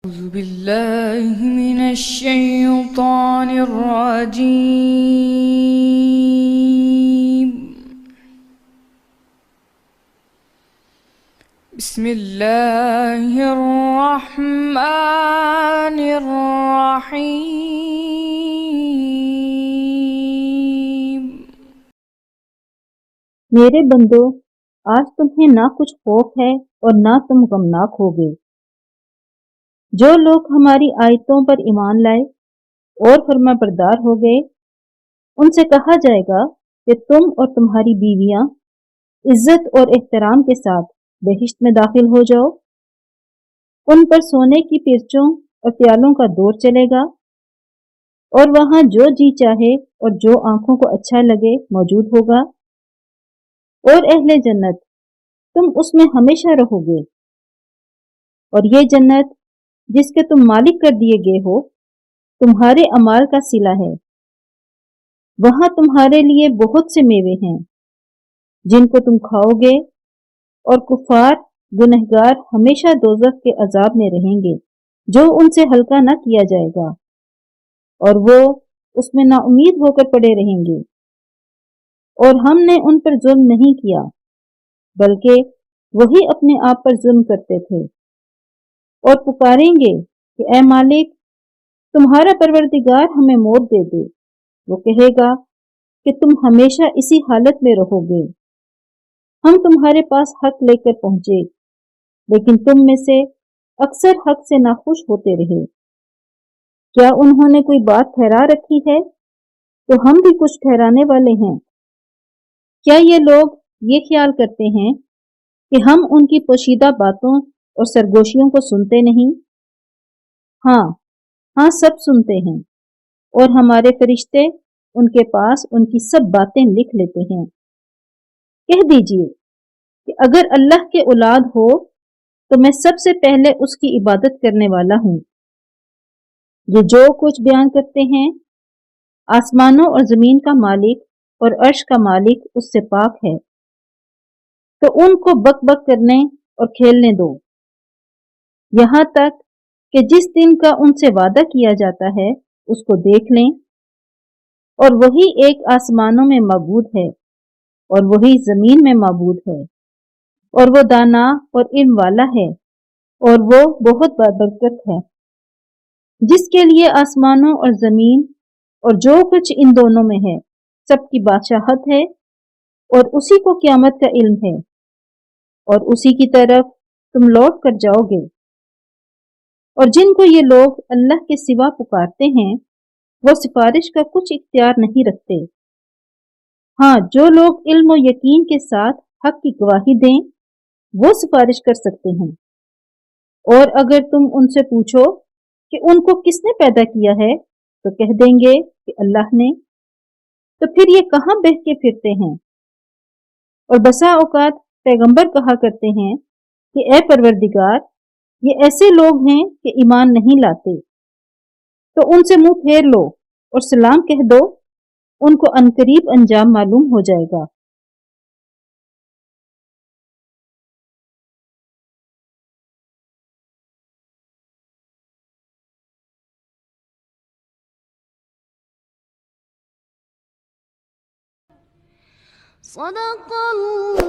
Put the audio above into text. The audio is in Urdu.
أعوذ بالله من الشيطان الرجيم. بسم الله الرحمن الرحيم. میرے بندو، آج تمہیں نہ کچھ خوف ہے اور نہ تم غمناک ہوگے۔ جو لوگ ہماری آیتوں پر ایمان لائے اور فرما بردار ہو گئے، ان سے کہا جائے گا کہ تم اور تمہاری بیویاں عزت اور احترام کے ساتھ بہشت میں داخل ہو جاؤ۔ ان پر سونے کی پرچوں اور پیالوں کا دور چلے گا، اور وہاں جو جی چاہے اور جو آنکھوں کو اچھا لگے موجود ہوگا، اور اہل جنت تم اس میں ہمیشہ رہو گے۔ اور یہ جنت جس کے تم مالک کر دیے گئے ہو، تمہارے اعمال کا صلہ ہے۔ وہاں تمہارے لیے بہت سے میوے ہیں جن کو تم کھاؤ گے، اور کفار گنہگار ہمیشہ دوزخ کے عذاب میں رہیں گے جو ان سے ہلکا نہ کیا جائے گا، اور وہ اس میں نا امید ہو کر پڑے رہیں گے۔ اور ہم نے ان پر ظلم نہیں کیا، بلکہ وہی اپنے آپ پر ظلم کرتے تھے۔ اور پکاریں گے کہ اے مالک، تمہارا پروردگار ہمیں موت دے دے۔ وہ کہے گا کہ تم ہمیشہ اسی حالت میں رہو گے۔ ہم تمہارے پاس حق لے کر پہنچے، لیکن تم میں سے اکثر حق سے ناخوش ہوتے رہے۔ کیا انہوں نے کوئی بات ٹھہرا رکھی ہے تو ہم بھی کچھ ٹھہرانے والے ہیں۔ کیا یہ لوگ یہ خیال کرتے ہیں کہ ہم ان کی پوشیدہ باتوں اور سرگوشیوں کو سنتے نہیں؟ ہاں ہاں، سب سنتے ہیں، اور ہمارے فرشتے ان کے پاس ان کی سب باتیں لکھ لیتے ہیں۔ کہہ دیجئے کہ اگر اللہ کے اولاد ہو تو میں سب سے پہلے اس کی عبادت کرنے والا ہوں۔ یہ جو کچھ بیان کرتے ہیں، آسمانوں اور زمین کا مالک اور عرش کا مالک اس سے پاک ہے، تو ان کو بک بک کرنے اور کھیلنے دو، یہاں تک کہ جس دن کا ان سے وعدہ کیا جاتا ہے اس کو دیکھ لیں۔ اور وہی ایک آسمانوں میں معبود ہے اور وہی زمین میں معبود ہے، اور وہ دانا اور علم والا ہے، اور وہ بہت بابرکت ہے۔ جس کے لیے آسمانوں اور زمین اور جو کچھ ان دونوں میں ہے سب کی بادشاہت ہے، اور اسی کو قیامت کا علم ہے، اور اسی کی طرف تم لوٹ کر جاؤ گے۔ اور جن کو یہ لوگ اللہ کے سوا پکارتے ہیں، وہ سفارش کا کچھ اختیار نہیں رکھتے۔ ہاں، جو لوگ علم و یقین کے ساتھ حق کی گواہی دیں وہ سفارش کر سکتے ہیں۔ اور اگر تم ان سے پوچھو کہ ان کو کس نے پیدا کیا ہے تو کہہ دیں گے کہ اللہ نے۔ تو پھر یہ کہاں بہہ کے پھرتے ہیں؟ اور بسا اوقات پیغمبر کہا کرتے ہیں کہ اے پروردگار، یہ ایسے لوگ ہیں کہ ایمان نہیں لاتے، تو ان سے منہ پھیر لو اور سلام کہہ دو، ان کو عنقریب انجام معلوم ہو جائے گا۔ صدق اللہ